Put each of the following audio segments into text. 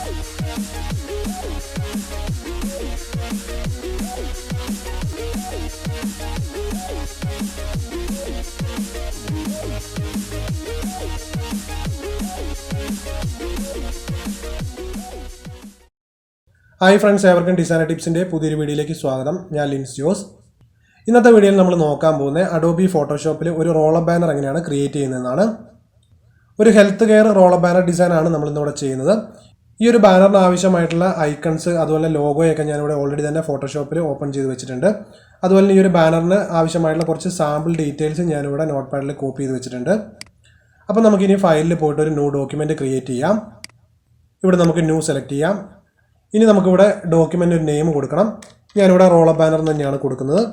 Hi friends, ഏവർക്കും designer ടിപ്സിൻ്റെ പുതിയൊരു വീഡിയോയിലേക്ക് സ്വാഗതം. ഞാൻ ലിൻസ് ജോസ്. ഇന്നത്തെ വീഡിയോയിൽ നമ്മൾ നോക്കാൻ പോകുന്നത് അഡോബി ഫോട്ടോഷോപ്പിൽ ഒരു റോളർ ബാനർ എങ്ങനെയാണ് ക്രിയേറ്റ് ചെയ്യുന്നതെന്നാണ്. ഒരു ഹെൽത്ത് കെയർ റോളർ ബാനർ ഡിസൈനാണ് നമ്മളിന്നിവിടെ ചെയ്യുന്നത്. ഈ ഒരു ബാനറിന് ആവശ്യമായിട്ടുള്ള ഐക്കൺസ് അതുപോലെ ലോഗോയൊക്കെ ഞാനിവിടെ ഓൾറെഡി തന്നെ ഫോട്ടോഷോപ്പിൽ ഓപ്പൺ ചെയ്ത് വെച്ചിട്ടുണ്ട്. അതുപോലെ ഈ ഒരു ബാനറിന് ആവശ്യമായിട്ടുള്ള കുറച്ച് സാമ്പിൾ ഡീറ്റെയിൽസ് ഞാനിവിടെ നോട്ട് പാഡിൽ കോപ്പി ചെയ്ത് വെച്ചിട്ടുണ്ട്. അപ്പോൾ നമുക്കിനി ഫയലിൽ പോയിട്ട് ഒരു ന്യൂ ഡോക്യുമെൻറ്റ് ക്രിയേറ്റ് ചെയ്യാം. ഇവിടെ നമുക്ക് ന്യൂ സെലക്ട് ചെയ്യാം. ഇനി നമുക്കിവിടെ ഡോക്യുമെൻ്റ് ഒരു നെയിം കൊടുക്കണം. ഞാനിവിടെ റോളർ ബാനർ തന്നെയാണ് കൊടുക്കുന്നത്.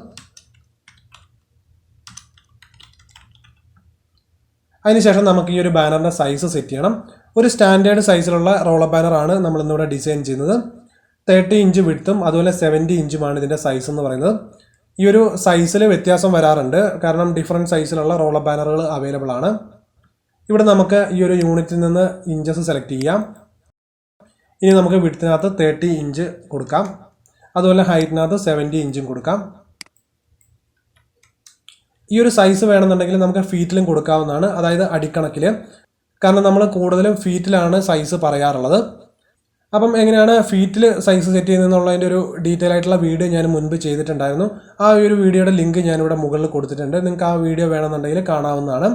അതിനുശേഷം നമുക്ക് ഈ ഒരു ബാനറിൻ്റെ സൈസ് സെറ്റ് ചെയ്യണം. ഒരു സ്റ്റാൻഡേർഡ് സൈസിലുള്ള റോളർ ബാനറാണ് നമ്മളിന്നിവിടെ ഡിസൈൻ ചെയ്യുന്നത്. 30 ഇഞ്ച് വിഡ്ത്തും അതുപോലെ 70 ഇഞ്ചുമാണ് ഇതിൻ്റെ സൈസ് എന്ന് പറയുന്നത്. ഈ ഒരു സൈസിൽ വ്യത്യാസം വരാറുണ്ട്, കാരണം ഡിഫറെൻറ്റ് സൈസിലുള്ള റോളർ ബാനറുകൾ അവൈലബിൾ ആണ്. ഇവിടെ നമുക്ക് ഈ ഒരു യൂണിറ്റിൽ നിന്ന് ഇഞ്ചസ് സെലക്ട് ചെയ്യാം. ഇനി നമുക്ക് വിഡ്ത്തിനകത്ത് 30 ഇഞ്ച് കൊടുക്കാം. അതുപോലെ ഹൈറ്റിനകത്ത് 70 ഇഞ്ചും കൊടുക്കാം. ഈ ഒരു സൈസ് വേണമെന്നുണ്ടെങ്കിൽ നമുക്ക് ഫീറ്റിലും കൊടുക്കാവുന്നതാണ്, അതായത് അടിക്കണക്കിൽ. കാരണം നമ്മൾ കൂടുതലും ഫീറ്റിലാണ് സൈസ് പറയാറുള്ളത്. അപ്പം എങ്ങനെയാണ് ഫീറ്റിൽ സൈസ് സെറ്റ് ചെയ്യുന്നതെന്നുള്ളതിൻ്റെ ഒരു ഡീറ്റെയിൽ ആയിട്ടുള്ള വീഡിയോ ഞാൻ മുൻപ് ചെയ്തിട്ടുണ്ടായിരുന്നു. ആ ഒരു വീഡിയോയുടെ ലിങ്ക് ഞാനിവിടെ മുകളിൽ കൊടുത്തിട്ടുണ്ട്. നിങ്ങൾക്ക് ആ വീഡിയോ വേണമെന്നുണ്ടെങ്കിൽ കാണാവുന്നതാണ്.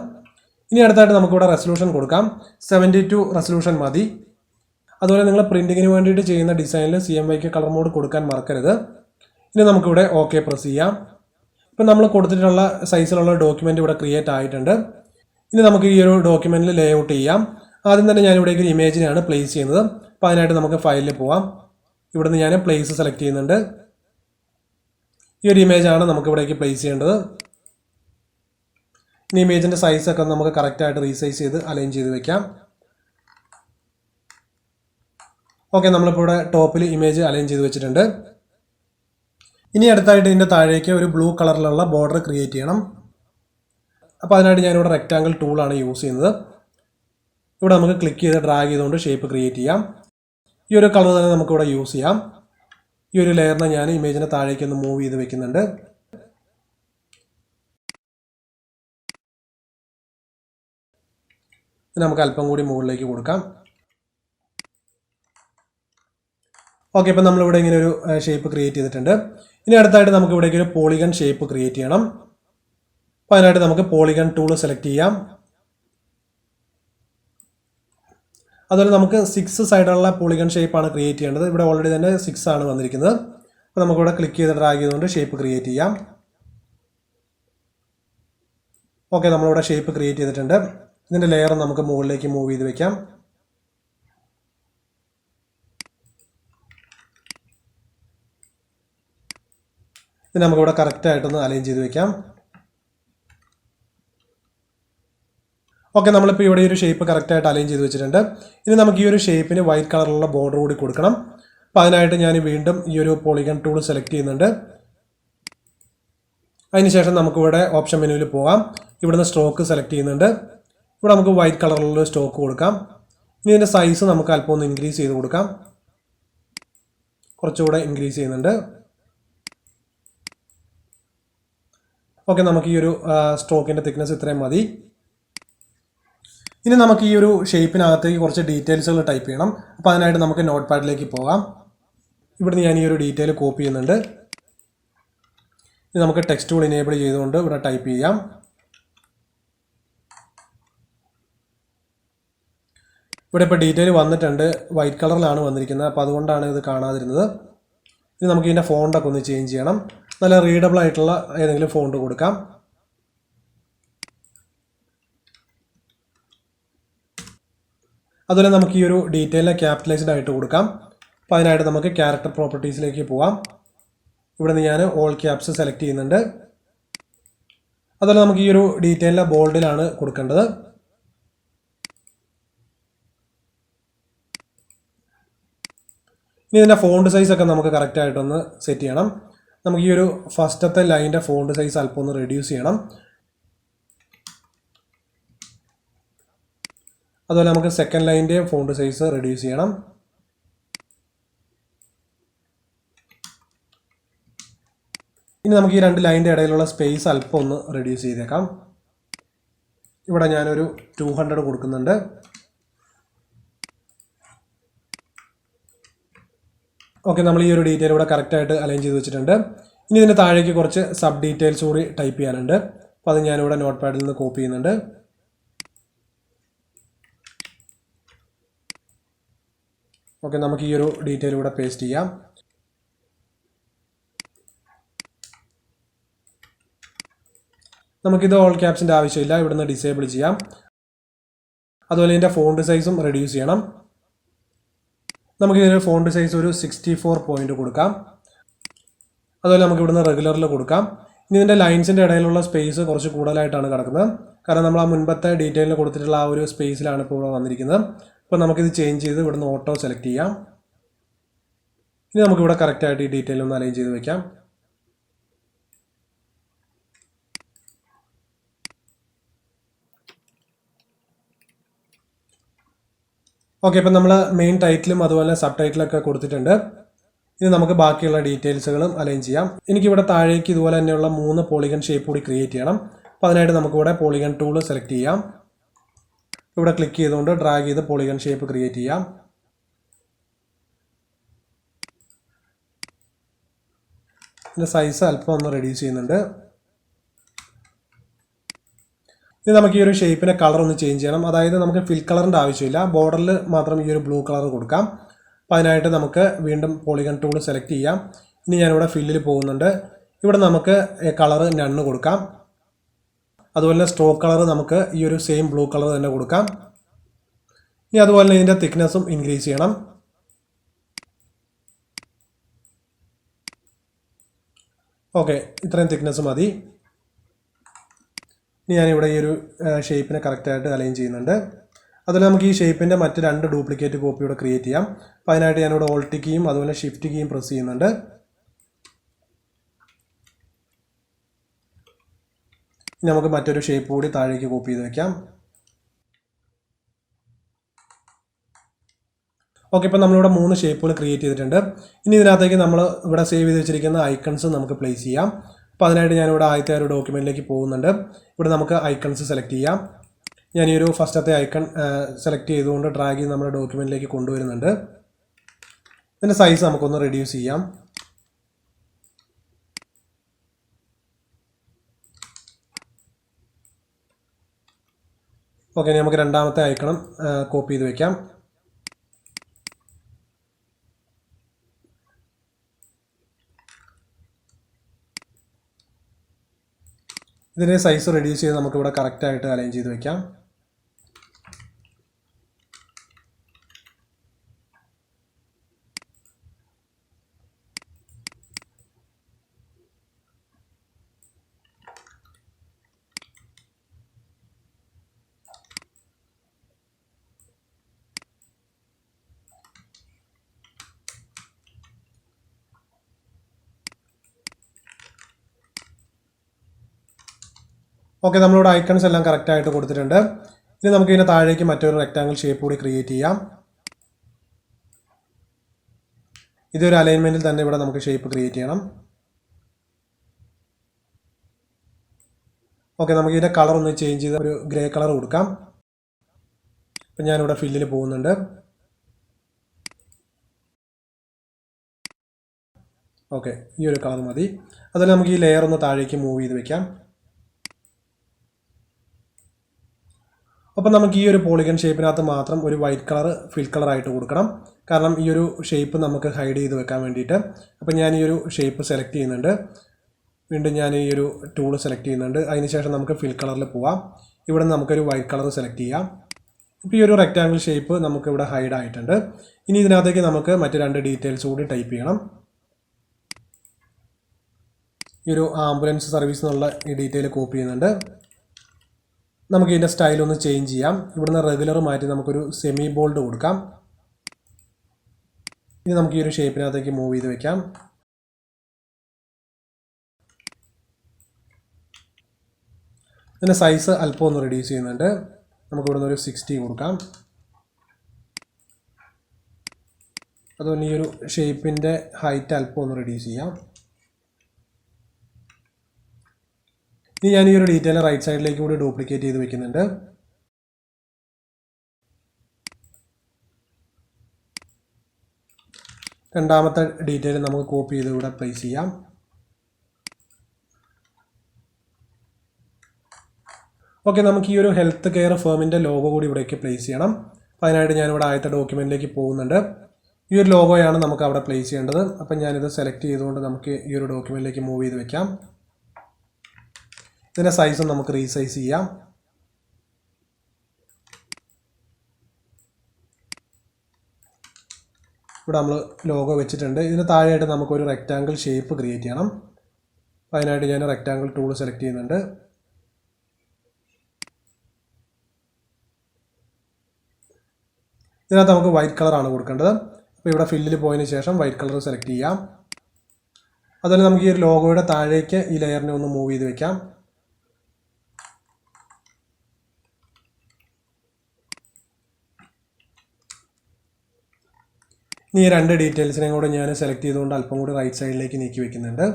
ഇനി അടുത്തായിട്ട് നമുക്കിവിടെ റെസൊല്യൂഷൻ കൊടുക്കാം. 72 റെസൊല്യൂഷൻ മതി. അതുപോലെ നിങ്ങൾ പ്രിൻറ്റിങ്ങിന് വേണ്ടിയിട്ട് ചെയ്യുന്ന ഡിസൈനിൽ CMYK കളർ മോഡ് കൊടുക്കാൻ മറക്കരുത്. ഇനി നമുക്കിവിടെ ഓക്കെ പ്രസ് ചെയ്യാം. ഇപ്പം നമ്മൾ കൊടുത്തിട്ടുള്ള സൈസിലുള്ള ഡോക്യുമെൻ്റ് ഇവിടെ ക്രിയേറ്റ് ആയിട്ടുണ്ട്. ഇനി നമുക്ക് ഈ ഒരു ഡോക്യുമെൻറ്റിൽ ലേ ഔട്ട് ചെയ്യാം. ആദ്യം തന്നെ ഞാനിവിടേക്ക് ഒരു ഇമേജിനെയാണ് പ്ലേസ് ചെയ്യുന്നത്. അപ്പോൾ അതിനായിട്ട് നമുക്ക് ഫയലിൽ പോവാം. ഇവിടുന്ന് ഞാൻ പ്ലേസ് സെലക്ട് ചെയ്യുന്നുണ്ട്. ഈ ഒരു ഇമേജാണ് നമുക്കിവിടേക്ക് പ്ലേസ് ചെയ്യേണ്ടത്. ഇനി ഇമേജിൻ്റെ സൈസൊക്കെ നമുക്ക് കറക്റ്റായിട്ട് റീസൈസ് ചെയ്ത് അലൈൻ ചെയ്ത് വെക്കാം. ഓക്കെ, നമ്മളിപ്പോൾ ഇവിടെ ടോപ്പിൽ ഇമേജ് അലൈൻ ചെയ്ത് വെച്ചിട്ടുണ്ട്. ഇനി അടുത്തായിട്ട് ഇതിൻ്റെ താഴേക്ക് ഒരു ബ്ലൂ കളറിലുള്ള ബോർഡർ ക്രിയേറ്റ് ചെയ്യണം. അപ്പോൾ അതിനായിട്ട് ഞാനിവിടെ റെക്റ്റാങ്കിൾ ടൂളാണ് യൂസ് ചെയ്യുന്നത്. ഇവിടെ നമുക്ക് ക്ലിക്ക് ചെയ്ത് ഡ്രാഗ് ചെയ്തുകൊണ്ട് ഷേപ്പ് ക്രിയേറ്റ് ചെയ്യാം. ഈ ഒരു കളർ തന്നെ നമുക്കിവിടെ യൂസ് ചെയ്യാം. ഈ ഒരു ലെയറിനെ ഞാൻ ഇമേജിനെ താഴേക്ക് ഒന്ന് മൂവ് ചെയ്ത് വെക്കുന്നുണ്ട്. നമുക്ക് അല്പം കൂടി മുകളിലേക്ക് കൊടുക്കാം. ഓക്കെ, ഇപ്പം നമ്മളിവിടെ ഇങ്ങനെ ഒരു ഷേപ്പ് ക്രിയേറ്റ് ചെയ്തിട്ടുണ്ട്. ഇനി അടുത്തായിട്ട് നമുക്ക് ഇവിടേക്ക് ഒരു പോളിഗൺ ഷേപ്പ് ക്രിയേറ്റ് ചെയ്യണം. അപ്പോൾ അതിനായിട്ട് നമുക്ക് പോളിഗൺ ടൂൾ സെലക്ട് ചെയ്യാം. അതുപോലെ നമുക്ക് 6 സൈഡുള്ള പോളിഗൺ ഷേപ്പാണ് ക്രിയേറ്റ് ചെയ്യേണ്ടത്. ഇവിടെ ഓൾറെഡി തന്നെ 6 ആണ് വന്നിരിക്കുന്നത്. അപ്പോൾ നമുക്കിവിടെ ക്ലിക്ക് ചെയ്ത് ഡ്രാഗ് ചെയ്തുകൊണ്ട് ഷേപ്പ് ക്രിയേറ്റ് ചെയ്യാം. ഓക്കെ, നമ്മളിവിടെ ഷേപ്പ് ക്രിയേറ്റ് ചെയ്തിട്ടുണ്ട്. ഇതിൻ്റെ ലെയർ നമുക്ക് മുകളിലേക്ക് മൂവ് ചെയ്ത് വെക്കാം. ഇത് നമുക്കിവിടെ കറക്റ്റായിട്ടൊന്ന് അലൈൻ ചെയ്ത് വെക്കാം. ഓക്കെ, നമ്മളിപ്പോൾ ഇവിടെ ഒരു ഷേപ്പ് കറക്റ്റായിട്ട് അലൈൻ ചെയ്ത് വെച്ചിട്ടുണ്ട്. ഇനി നമുക്ക് ഈ ഒരു ഷേപ്പിന് വൈറ്റ് കളറിലുള്ള ബോർഡർ കൂടി കൊടുക്കണം. അപ്പോൾ അതിനായിട്ട് ഞാൻ വീണ്ടും ഈ ഒരു പോളിഗൺ ടൂൾ സെലക്ട് ചെയ്യുന്നുണ്ട്. അതിനുശേഷം നമുക്കിവിടെ ഓപ്ഷൻ മെനുവിൽ പോകാം. ഇവിടുന്ന് സ്ട്രോക്ക് സെലക്ട് ചെയ്യുന്നുണ്ട്. ഇവിടെ നമുക്ക് വൈറ്റ് കളറിലുള്ള സ്ട്രോക്ക് കൊടുക്കാം. ഇനി ഇതിൻ്റെ സൈസ് നമുക്ക് അല്പം ഒന്ന് ഇൻക്രീസ് ചെയ്ത് കൊടുക്കാം. കുറച്ചുകൂടെ ഇൻക്രീസ് ചെയ്യുന്നുണ്ട്. ഓക്കെ, നമുക്ക് ഈ ഒരു സ്ട്രോക്കിൻ്റെ തിക്നെസ് ഇത്രയും മതി. ഇനി നമുക്ക് ഈ ഒരു ഷേപ്പിനകത്തേക്ക് കുറച്ച് ഡീറ്റെയിൽസുകൾ ടൈപ്പ് ചെയ്യണം. അപ്പോൾ അതിനായിട്ട് നമുക്ക് നോട്ട് പാഡിലേക്ക് പോകാം. ഇവിടുന്ന് ഞാൻ ഈ ഒരു ഡീറ്റെയിൽ കോപ്പി ചെയ്യുന്നുണ്ട്. ഇനി നമുക്ക് ടെക്സ്റ്റ് ടൂൾ ഇനേബിൾ ചെയ്തുകൊണ്ട് ഇവിടെ ടൈപ്പ് ചെയ്യാം. ഇവിടെ ഇപ്പോൾ ഡീറ്റെയിൽ വന്നിട്ടുണ്ട്. വൈറ്റ് കളറിലാണ് വന്നിരിക്കുന്നത്, അപ്പോൾ അതുകൊണ്ടാണ് ഇത് കാണാതിരുന്നത്. ഇനി നമുക്ക് ഇതിൻ്റെ ഫോണ്ടൊക്കെ ഒന്ന് ചേഞ്ച് ചെയ്യണം. നല്ല റീഡബിൾ ആയിട്ടുള്ള ഏതെങ്കിലും ഫോണ്ട് കൊടുക്കാം. അതുപോലെ നമുക്ക് ഈ ഒരു ഡീറ്റെയിലിനെ ക്യാപിറ്റലൈസ്ഡ് ആയിട്ട് കൊടുക്കാം. അപ്പോൾ അതിനായിട്ട് നമുക്ക് ക്യാരക്ടർ പ്രോപ്പർട്ടീസിലേക്ക് പോകാം. ഇവിടെ നിന്ന് ഞാൻ ഓൾ ക്യാപ്സ് സെലക്ട് ചെയ്യുന്നുണ്ട്. അതുപോലെ നമുക്ക് ഈ ഒരു ഡീറ്റെയിലിനെ ബോൾഡിലാണ് കൊടുക്കേണ്ടത്. ഇനി ഇതിൻ്റെ ഫോണ്ട് സൈസൊക്കെ നമുക്ക് കറക്റ്റായിട്ടൊന്ന് സെറ്റ് ചെയ്യണം. നമുക്ക് ഈ ഒരു ഫസ്റ്റത്തെ ലൈനിൻ്റെ ഫോണ്ട് സൈസ് അല്പം ഒന്ന് റെഡ്യൂസ് ചെയ്യണം. അതുപോലെ നമുക്ക് സെക്കൻഡ് ലൈനിൻ്റെ ഫോണ്ട് സൈസ് റെഡ്യൂസ് ചെയ്യണം. ഇനി നമുക്ക് ഈ രണ്ട് ലൈനിൻ്റെ ഇടയിലുള്ള സ്പേസ് അല്പം ഒന്ന് റെഡ്യൂസ് ചെയ്തേക്കാം. ഇവിടെ ഞാനൊരു 200 കൊടുക്കുന്നുണ്ട്. ഓക്കെ, നമ്മൾ ഈ ഒരു ഡീറ്റെയിൽ ഇവിടെ കറക്റ്റായിട്ട് അലൈൻ ചെയ്ത് വെച്ചിട്ടുണ്ട്. ഇനി ഇതിൻ്റെ താഴേക്ക് കുറച്ച് സബ് ഡീറ്റെയിൽസ് കൂടി ടൈപ്പ് ചെയ്യാനുണ്ട്. അപ്പോൾ അത് ഞാനിവിടെ നോട്ട് പാഡിൽ നിന്ന് കോപ്പി ചെയ്യുന്നുണ്ട്. ഓക്കെ, നമുക്ക് ഈ ഒരു ഡീറ്റെയിൽ ഇവിടെ പേസ്റ്റ് ചെയ്യാം. നമുക്കിത് ഓൾ ക്യാപ്സിൻ്റെ ആവശ്യമില്ല, ഇവിടുന്ന് ഡിസേബിൾ ചെയ്യാം. അതുപോലെ ഇതിൻ്റെ ഫോണ്ട് സൈസും റെഡ്യൂസ് ചെയ്യണം. നമുക്കിതിൻ്റെ ഫോണ്ട് സൈസ് ഒരു 64 പോയിന്റ് കൊടുക്കാം. അതുപോലെ നമുക്ക് ഇവിടുന്ന് റെഗുലറിൽ കൊടുക്കാം. ഇനി ഇതിൻ്റെ ലൈൻസിൻ്റെ ഇടയിലുള്ള സ്പേസ് കുറച്ച് കൂടുതലായിട്ടാണ് കിടക്കുന്നത്. കാരണം നമ്മൾ ആ മുൻപത്തെ ഡീറ്റെയിലിൽ കൊടുത്തിട്ടുള്ള ആ ഒരു സ്പേസിലാണ് ഇപ്പോൾ ഇവിടെ വന്നിരിക്കുന്നത്. അപ്പോൾ നമുക്കിത് ചേഞ്ച് ചെയ്ത് ഇവിടുന്ന് ഓട്ടോ സെലക്ട് ചെയ്യാം. ഇനി നമുക്കിവിടെ കറക്റ്റായിട്ട് ഈ ഡീറ്റെയിൽ ഒന്ന് അലൈൻ ചെയ്ത് വെക്കാം. ഓക്കെ, ഇപ്പം നമ്മൾ മെയിൻ ടൈറ്റിലും അതുപോലെ സബ് ടൈറ്റിലൊക്കെ കൊടുത്തിട്ടുണ്ട്. ഇനി നമുക്ക് ബാക്കിയുള്ള ഡീറ്റെയിൽസുകളും അലൈൻ ചെയ്യാം. എനിക്കിവിടെ താഴേക്ക് ഇതുപോലെ തന്നെയുള്ള 3 പോളിഗൺ ഷേപ്പ് കൂടി ക്രിയേറ്റ് ചെയ്യണം. അപ്പോൾ അതിനായിട്ട് നമുക്കിവിടെ പോളിഗൺ ടൂൾ സെലക്ട് ചെയ്യാം. ഇവിടെ ക്ലിക്ക് ചെയ്തുകൊണ്ട് ഡ്രാഗ് ചെയ്ത് പോളിഗൺ ഷേപ്പ് ക്രിയേറ്റ് ചെയ്യാം. ഇതിൻ്റെ സൈസ് അല്പം ഒന്ന് റെഡ്യൂസ് ചെയ്യുന്നുണ്ട്. ഇനി നമുക്ക് ഈ ഒരു ഷേപ്പിനെ കളർ ഒന്ന് ചേഞ്ച് ചെയ്യണം. അതായത് നമുക്ക് ഫിൽ കളറിൻ്റെ ആവശ്യമില്ല, ബോർഡറിൽ മാത്രം ഈ ഒരു ബ്ലൂ കളർ കൊടുക്കാം. അപ്പോൾ അതിനായിട്ട് നമുക്ക് വീണ്ടും പോളിഗൺ ടൂൾ സെലക്ട് ചെയ്യാം. ഇനി ഞാനിവിടെ ഫില്ലിൽ പോകുന്നുണ്ട്. ഇവിടെ നമുക്ക് കളർ നണ്ണ് കൊടുക്കാം. അതുപോലെ സ്ട്രോക്ക് കളർ നമുക്ക് ഈ ഒരു സെയിം ബ്ലൂ കളർ തന്നെ കൊടുക്കാം. ഇനി അതുപോലെ തന്നെ ഇതിൻ്റെ തിക്നെസ്സും ഇൻക്രീസ് ചെയ്യണം. ഓക്കെ, ഇത്രയും തിക്നെസ് മതി. ഇനി ഞാനിവിടെ ഈ ഒരു ഷേപ്പിനെ കറക്റ്റായിട്ട് അലൈൻ ചെയ്യുന്നുണ്ട്. അതുപോലെ നമുക്ക് ഈ ഷേപ്പിൻ്റെ മറ്റ് 2 ഡ്യൂപ്ലിക്കേറ്റ് കോപ്പി ഇവിടെ ക്രിയേറ്റ് ചെയ്യാം. അപ്പോൾ അതിനായിട്ട് ഞാനിവിടെ ഓൾട്ട് കീയും അതുപോലെ ഷിഫ്റ്റ് കീയും പ്രസ് ചെയ്യുന്നുണ്ട്. ഇനി നമുക്ക് മറ്റൊരു ഷേപ്പ് കൂടി താഴേക്ക് കോപ്പി ചെയ്ത് വയ്ക്കാം. ഓക്കെ, ഇപ്പോൾ നമ്മളിവിടെ 3 ഷേപ്പുകൾ ക്രിയേറ്റ് ചെയ്തിട്ടുണ്ട്. ഇനി ഇതിനകത്തേക്ക് നമ്മൾ ഇവിടെ സേവ് ചെയ്ത് വെച്ചിരിക്കുന്ന ഐക്കൺസ് നമുക്ക് പ്ലേസ് ചെയ്യാം. അപ്പോൾ അതിനായിട്ട് ഞാനിവിടെ ആദ്യത്തെ ഒരു ഡോക്യുമെൻറ്റിലേക്ക് പോകുന്നുണ്ട്. ഇവിടെ നമുക്ക് ഐക്കൺസ് സെലക്ട് ചെയ്യാം. ഞാൻ ഈ ഒരു ഫസ്റ്റത്തെ ഐക്കൺ സെലക്ട് ചെയ്തുകൊണ്ട് ഡ്രാഗ് ചെയ്ത് നമ്മുടെ ഡോക്യുമെൻറ്റിലേക്ക് കൊണ്ടുവരുന്നുണ്ട്. ഇതിൻ്റെ സൈസ് നമുക്കൊന്ന് റെഡ്യൂസ് ചെയ്യാം. ഓക്കെ, നമുക്ക് രണ്ടാമത്തെ ഐക്കണും കോപ്പി ചെയ്ത് വയ്ക്കാം. ഇതിൻ്റെ സൈസ് റെഡ്യൂസ് ചെയ്ത് നമുക്കിവിടെ കറക്റ്റായിട്ട് അലൈൻ ചെയ്ത് വയ്ക്കാം. ഓക്കെ, നമ്മളിവിടെ ഐക്കൺസ് എല്ലാം കറക്റ്റായിട്ട് കൊടുത്തിട്ടുണ്ട്. ഇനി നമുക്ക് ഇതിന് താഴേക്ക് മറ്റൊരു റെക്റ്റാങ്കിൾ ഷേപ്പ് കൂടി ക്രിയേറ്റ് ചെയ്യാം. ഇതൊരു അലൈൻമെൻറ്റിൽ തന്നെ ഇവിടെ നമുക്ക് ഷേപ്പ് ക്രിയേറ്റ് ചെയ്യണം. ഓക്കെ, നമുക്ക് ഇതിൻ്റെ കളർ ഒന്ന് ചേഞ്ച് ചെയ്ത് ഒരു ഗ്രേ കളർ കൊടുക്കാം. അപ്പം ഞാനിവിടെ ഫില്ലിൽ പോകുന്നുണ്ട്. ഓക്കെ, ഈ ഒരു കളർ മതി. അതുപോലെ നമുക്ക് ഈ ലെയർ ഒന്ന് താഴേക്ക് മൂവ് ചെയ്ത് വെക്കാം. അപ്പോൾ നമുക്ക് ഈ ഒരു പോളിഗൺ ഷേപ്പിനകത്ത് മാത്രം ഒരു വൈറ്റ് കളർ ഫിൽ കളറായിട്ട് കൊടുക്കണം. കാരണം ഈ ഒരു ഷേപ്പ് നമുക്ക് ഹൈഡ് ചെയ്ത് വെക്കാൻ വേണ്ടിയിട്ട്. അപ്പോൾ ഞാൻ ഈ ഒരു ഷേപ്പ് സെലക്ട് ചെയ്യുന്നുണ്ട്. വീണ്ടും ഞാൻ ഈ ഒരു ടൂൾ സെലക്ട് ചെയ്യുന്നുണ്ട്. അതിനുശേഷം നമുക്ക് ഫിൽ കളറിൽ പോവാം. ഇവിടെ നമുക്കൊരു വൈറ്റ് കളർ സെലക്ട് ചെയ്യാം. ഇപ്പോൾ ഈ ഒരു റെക്റ്റാങ്കിൾ ഷേപ്പ് നമുക്കിവിടെ ഹൈഡ് ആയിട്ടുണ്ട്. ഇനി ഇതിനകത്തേക്ക് നമുക്ക് മറ്റ് 2 ഡീറ്റെയിൽസ് കൂടി ടൈപ്പ് ചെയ്യണം. ഈ ഒരു ആംബുലൻസ് സർവീസ് എന്നുള്ള ഈ ഡീറ്റെയിൽ കോപ്പി ചെയ്യുന്നുണ്ട്. നമുക്ക് ഇതിൻ്റെ സ്റ്റൈലൊന്ന് ചേഞ്ച് ചെയ്യാം. ഇവിടുന്ന് റെഗുലർ മാറ്റി നമുക്കൊരു സെമി ബോൾഡ് കൊടുക്കാം. ഇനി നമുക്ക് ഈ ഒരു ഷേപ്പിനകത്തേക്ക് മൂവ് ചെയ്ത് വെക്കാം. ഇതിൻ്റെ സൈസ് അല്പം ഒന്ന് റെഡ്യൂസ് ചെയ്യുന്നുണ്ട്. നമുക്ക് ഇവിടുന്ന് ഒരു 60 കൊടുക്കാം. അതുപോലെ ഈ ഒരു ഷേപ്പിൻ്റെ ഹൈറ്റ് അല്പം ഒന്ന് റെഡ്യൂസ് ചെയ്യാം. ഇനി ഞാൻ ഈ ഒരു ഡീറ്റെയിൽ റൈറ്റ് സൈഡിലേക്ക് കൂടി ഡ്യൂപ്ലിക്കേറ്റ് ചെയ്ത് വെക്കുന്നുണ്ട്. രണ്ടാമത്തെ ഡീറ്റെയിൽ നമുക്ക് കോപ്പി ചെയ്ത് ഇവിടെ പ്ലേസ് ചെയ്യാം. ഓക്കെ, നമുക്ക് ഈ ഒരു ഹെൽത്ത് കെയർ ഫേമിൻ്റെ ലോഗോ കൂടി ഇവിടേക്ക് പ്ലേസ് ചെയ്യണം. അപ്പോൾ അതിനായിട്ട് ഞാനിവിടെ ആദ്യത്തെ ഡോക്യുമെൻറ്റിലേക്ക് പോകുന്നുണ്ട്. ഈ ഒരു ലോഗോയാണ് നമുക്ക് അവിടെ പ്ലേസ് ചെയ്യേണ്ടത്. അപ്പം ഞാനിത് സെലക്ട് ചെയ്തുകൊണ്ട് നമുക്ക് ഈ ഒരു ഡോക്യുമെൻറ്റിലേക്ക് മൂവ് ചെയ്ത് വെക്കാം. ഇതിൻ്റെ സൈസും നമുക്ക് റീസൈസ് ചെയ്യാം. ഇവിടെ നമ്മൾ ലോഗോ വെച്ചിട്ടുണ്ട്. ഇതിന് താഴെയായിട്ട് നമുക്കൊരു റെക്റ്റാങ്കിൾ ഷേപ്പ് ക്രിയേറ്റ് ചെയ്യണം. അപ്പോൾ അതിനായിട്ട് ഞാൻ റെക്റ്റാങ്കിൾ ടൂൾ സെലക്ട് ചെയ്യുന്നുണ്ട്. ഇതിനകത്ത് നമുക്ക് വൈറ്റ് കളറാണ് കൊടുക്കേണ്ടത്. അപ്പോൾ ഇവിടെ ഫില്ലിൽ പോയതിന് ശേഷം വൈറ്റ് കളർ സെലക്ട് ചെയ്യാം. അതുപോലെ നമുക്ക് ഈ ഒരു ലോഗോയുടെ താഴേക്ക് ഈ ലെയറിനെ ഒന്ന് മൂവ് ചെയ്ത് വെക്കാം. ഇനി ഈ രണ്ട് ഡീറ്റെയിൽസിനെയും കൂടെ ഞാൻ സെലക്ട് ചെയ്തുകൊണ്ട് അല്പം കൂടി റൈറ്റ് സൈഡിലേക്ക് നീക്കി വെക്കുന്നുണ്ട്.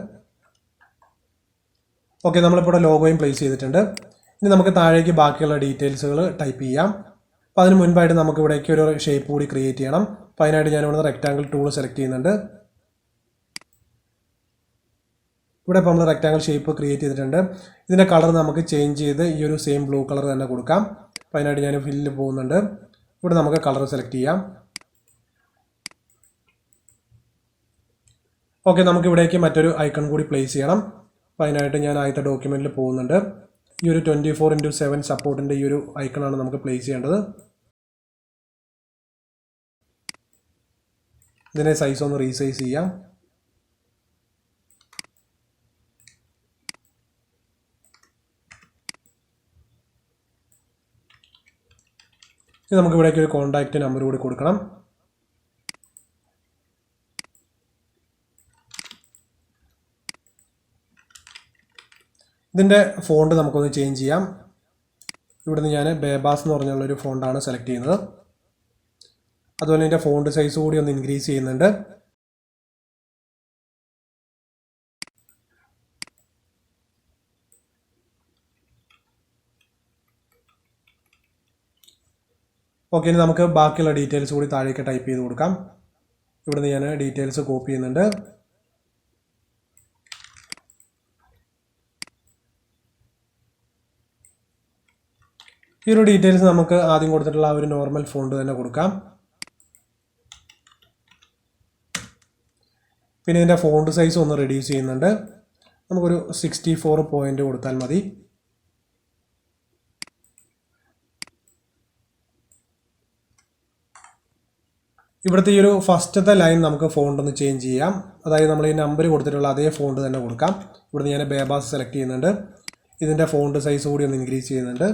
ഓക്കെ, നമ്മളിപ്പോൾ ലോഗോയും പ്ലേസ് ചെയ്തിട്ടുണ്ട്. ഇനി നമുക്ക് താഴേക്ക് ബാക്കിയുള്ള ഡീറ്റെയിൽസുകൾ ടൈപ്പ് ചെയ്യാം. അപ്പോൾ അതിന് മുൻപായിട്ട് നമുക്ക് ഇവിടേക്ക് ഒരു ഷേപ്പ് കൂടി ക്രിയേറ്റ് ചെയ്യണം. അപ്പോൾ അതിനായിട്ട് ഞാനിവിടെ റെക്റ്റാങ്കിൾ ടൂൾ സെലക്ട് ചെയ്യുന്നുണ്ട്. ഇവിടെ ഇപ്പോൾ നമ്മൾ റെക്റ്റാങ്കിൾ ഷേപ്പ് ക്രിയേറ്റ് ചെയ്തിട്ടുണ്ട്. ഇതിൻ്റെ കളർ നമുക്ക് ചേഞ്ച് ചെയ്ത് ഈ ഒരു സെയിം ബ്ലൂ കളർ തന്നെ കൊടുക്കാം. അപ്പോൾ അതിനായിട്ട് ഞാൻ ഫില്ലിൽ പോകുന്നുണ്ട്. ഇവിടെ നമുക്ക് കളർ സെലക്ട് ചെയ്യാം. ഓക്കെ, നമുക്ക് ഇവിടേക്ക് മറ്റൊരു ഐക്കൺ കൂടി പ്ലേസ് ചെയ്യണം. അപ്പോൾ അതിനായിട്ട് ഞാൻ ആദ്യത്തെ ഡോക്യുമെൻറ്റിൽ പോകുന്നുണ്ട്. ഈ ഒരു 24x7 സപ്പോർട്ടിൻ്റെ ഈ ഒരു ഐക്കണാണ് നമുക്ക് പ്ലേസ് ചെയ്യേണ്ടത്. ഇതിനെ സൈസ് ഒന്ന് റീസൈസ് ചെയ്യാം. ഇനി നമുക്ക് ഇവിടേക്ക് ഒരു കോൺടാക്റ്റ് നമ്പർ കൂടി കൊടുക്കണം. ഇതിൻ്റെ ഫോണ്ട് നമുക്കൊന്ന് ചേഞ്ച് ചെയ്യാം. ഇവിടുന്ന് ഞാൻ ബേബാസ് എന്ന് പറഞ്ഞുള്ളൊരു ഫോണ്ടാണ് സെലക്ട് ചെയ്യുന്നത്. അതുപോലെ ഇതിൻ്റെ ഫോണ്ട് സൈസ് കൂടി ഒന്ന് ഇൻക്രീസ് ചെയ്യുന്നുണ്ട്. ഓക്കെ, ഇനി നമുക്ക് ബാക്കിയുള്ള ഡീറ്റെയിൽസ് കൂടി താഴേക്ക് ടൈപ്പ് ചെയ്ത് കൊടുക്കാം. ഇവിടുന്ന് ഞാൻ ഡീറ്റെയിൽസ് കോപ്പി ചെയ്യുന്നുണ്ട്. ഈ ഒരു ഡീറ്റെയിൽസ് നമുക്ക് ആദ്യം കൊടുത്തിട്ടുള്ള ആ ഒരു നോർമൽ ഫോണ്ട് തന്നെ കൊടുക്കാം. പിന്നെ ഇതിൻ്റെ ഫോണ്ട് സൈസ് ഒന്ന് റെഡ്യൂസ് ചെയ്യുന്നുണ്ട്. നമുക്കൊരു 64 പോയിൻ്റ് കൊടുത്താൽ മതി. ഇവിടുത്തെ ഈ ഒരു ഫസ്റ്റത്തെ ലൈൻ നമുക്ക് ഫോണ്ട് ഒന്ന് ചേഞ്ച് ചെയ്യാം. അതായത് നമ്മൾ ഈ നമ്പർ കൊടുത്തിട്ടുള്ള അതേ ഫോണ്ട് തന്നെ കൊടുക്കാം. ഇവിടുന്ന് ഞാൻ ബേബാസ് സെലക്ട് ചെയ്യുന്നുണ്ട്. ഇതിൻ്റെ ഫോണ്ട് സൈസ് കൂടി ഒന്ന് ഇൻക്രീസ് ചെയ്യുന്നുണ്ട്.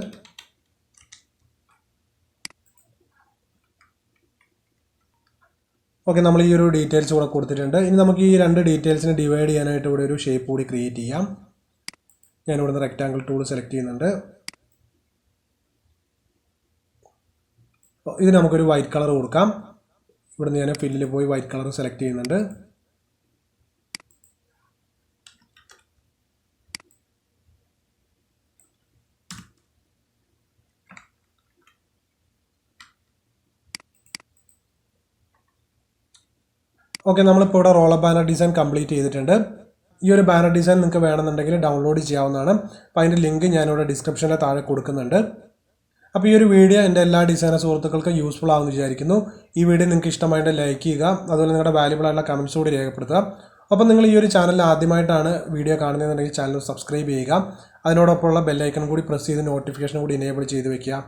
ഓക്കെ, നമ്മൾ ഈ ഒരു ഡീറ്റെയിൽസ് കൂടെ കൊടുത്തിട്ടുണ്ട്. ഇനി നമുക്ക് ഈ രണ്ട് ഡീറ്റെയിൽസിനെ ഡിവൈഡ് ചെയ്യാനായിട്ട് ഇവിടെ ഒരു ഷേപ്പ് കൂടി ക്രിയേറ്റ് ചെയ്യാം. ഞാൻ ഇവിടുന്ന് റെക്റ്റാങ്കിൾ ടൂൾ സെലക്ട് ചെയ്യുന്നുണ്ട്. ഇത് നമുക്കൊരു വൈറ്റ് കളർ കൊടുക്കാം. ഇവിടുന്ന് ഞാൻ ഫില്ലിൽ പോയി വൈറ്റ് കളർ സെലക്ട് ചെയ്യുന്നുണ്ട്. ഓക്കെ, നമ്മളിപ്പോൾ ഇവിടെ റോളർ ബാനർ ഡിസൈൻ കംപ്ലീറ്റ് ചെയ്തിട്ടുണ്ട്. ഈ ഒരു ബാനർ ഡിസൈൻ നിങ്ങൾക്ക് വേണമെന്നുണ്ടെങ്കിൽ ഡൗൺലോഡ് ചെയ്യാവുന്നതാണ്. അപ്പോൾ അതിൻ്റെ ലിങ്ക് ഞാനിവിടെ ഡിസ്ക്രിപ്ഷനിൽ താഴെ കൊടുക്കുന്നുണ്ട്. അപ്പോൾ ഈ ഒരു വീഡിയോ എൻ്റെ എല്ലാ ഡിസൈനർ സുഹൃത്തുക്കൾക്കും യൂസ്ഫുൾ ആവുമെന്ന് വിചാരിക്കുന്നു. ഈ വീഡിയോ നിങ്ങൾക്ക് ഇഷ്ടമായിട്ട് ലൈക്ക് ചെയ്യുക. അതുപോലെ നിങ്ങളുടെ വാല്യുബിൾ ആയിട്ടുള്ള കമൻറ്റ്സ് കൂടി രേഖപ്പെടുത്തുക. അപ്പോൾ നിങ്ങൾ ഈ ഒരു ചാനൽ ആദ്യമായിട്ടാണ് വീഡിയോ കാണുന്നതെന്നുണ്ടെങ്കിൽ ചാനൽ സബ്സ്ക്രൈബ് ചെയ്യുക. അതിനോടൊപ്പമുള്ള ബെല്ലൈക്കൺ കൂടി പ്രസ് ചെയ്ത് നോട്ടിഫിക്കേഷൻ കൂടി എനേബിൾ ചെയ്ത് വെക്കുക.